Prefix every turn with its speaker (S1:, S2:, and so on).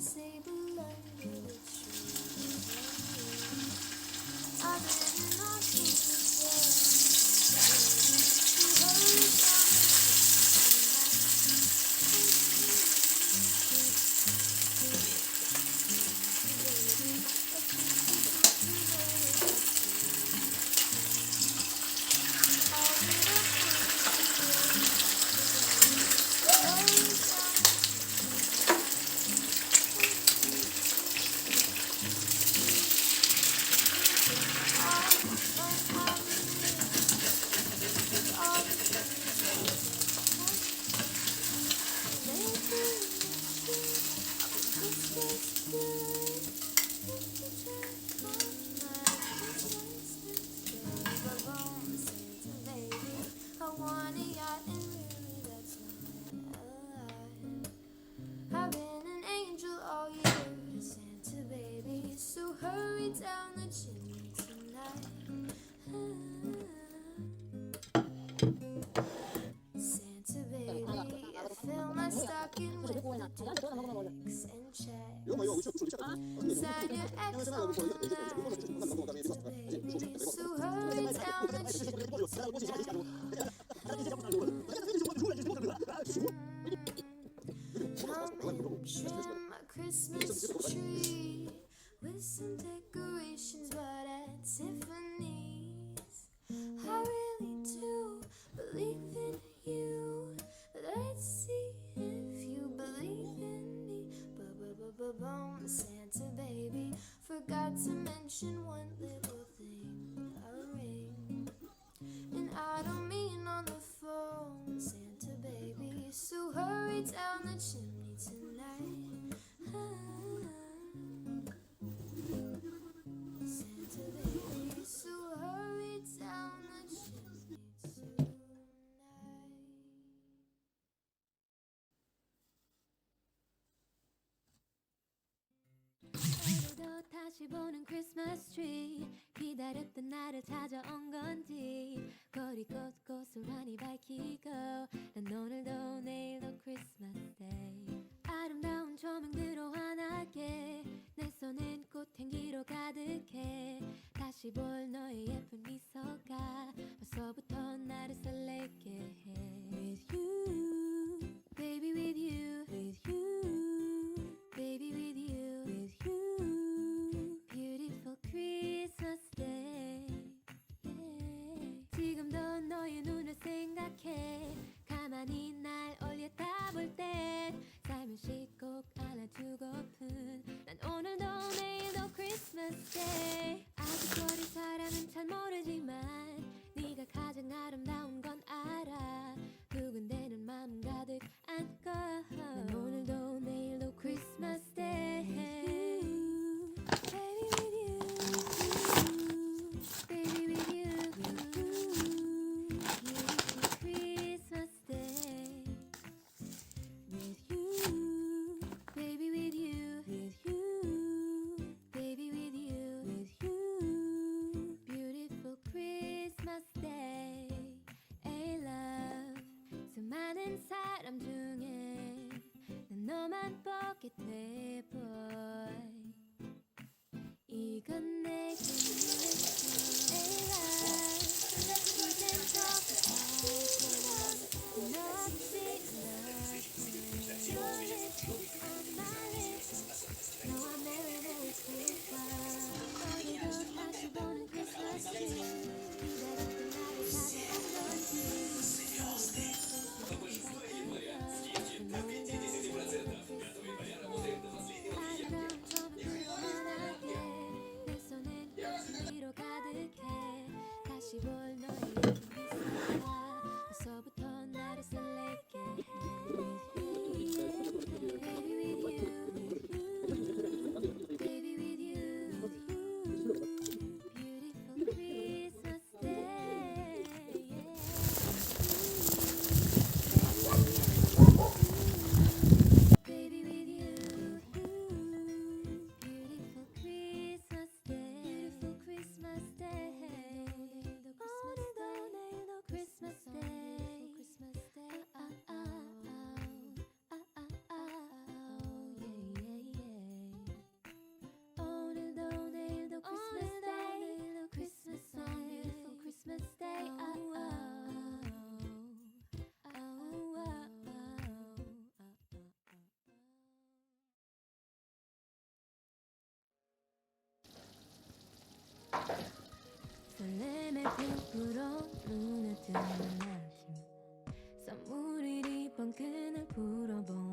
S1: sable under the trees. I've been on to I've been an angel all year, Santa baby, so hurry down the chimney tonight. Santa baby, fill my stocking with duplex and check. Sign your X on the line, Santa baby, so hurry down the chimney tonight. Trim my Christmas tree with some decorations bought at Tiffany's. I really do believe in you. Let's see if you believe in me. Ba-ba-ba-ba-boom, Santa baby, forgot to mention one little thing, a ring. And I don't mean on the phone, Santa baby, so hurry down the chimney tonight. Santa baby, so hurry down the chimney tonight. 오늘도 다시 보는 크리스마스 트리, 기다렸던 날을 찾아온 건지 거리 곳곳을 환히 밝히고 난 오늘도 내일도 크리스마스 데이. 아름다운 조명들로 환하게 내 손엔 꽃향기로 가득해. 다시 볼 너의 예쁜 미소가 벌써부터 나를 설레게 해. With you, baby, with you, with you, baby, with you, with you, beautiful Christmas day. Yeah. 지금도 너의 눈을 생각해. 가만히 날 올려다볼 땐 살며시 꼭 안아주고픈 난 오늘도 내일도 크리스마스 데이. 아직 어린 사람은 잘 모르지만 네가 가장 아름다운 건 알아. 두근대는 마음 가득 안고 난 오늘도 내일도 크리스마스 데이. Baby with you, baby with you, beautiful Christmas day. With you, baby with you, with you, baby with you, with you, beautiful Christmas day. Hey love, 수많은 사람 중에 난 너만 보게 돼 boy. 이건 내게 했어. Hey love, 이젠 더 바라고 너 없이 Your lips on my lips. 너와 매일 매일 goodbye. 오늘도 다시 보는 크리스마스 트리, 기다렸던 나를 찾아온 건지. 아름다운 설렘에 부풀어 눈에 뜨는 아침 선물이 리본 끈을 풀어본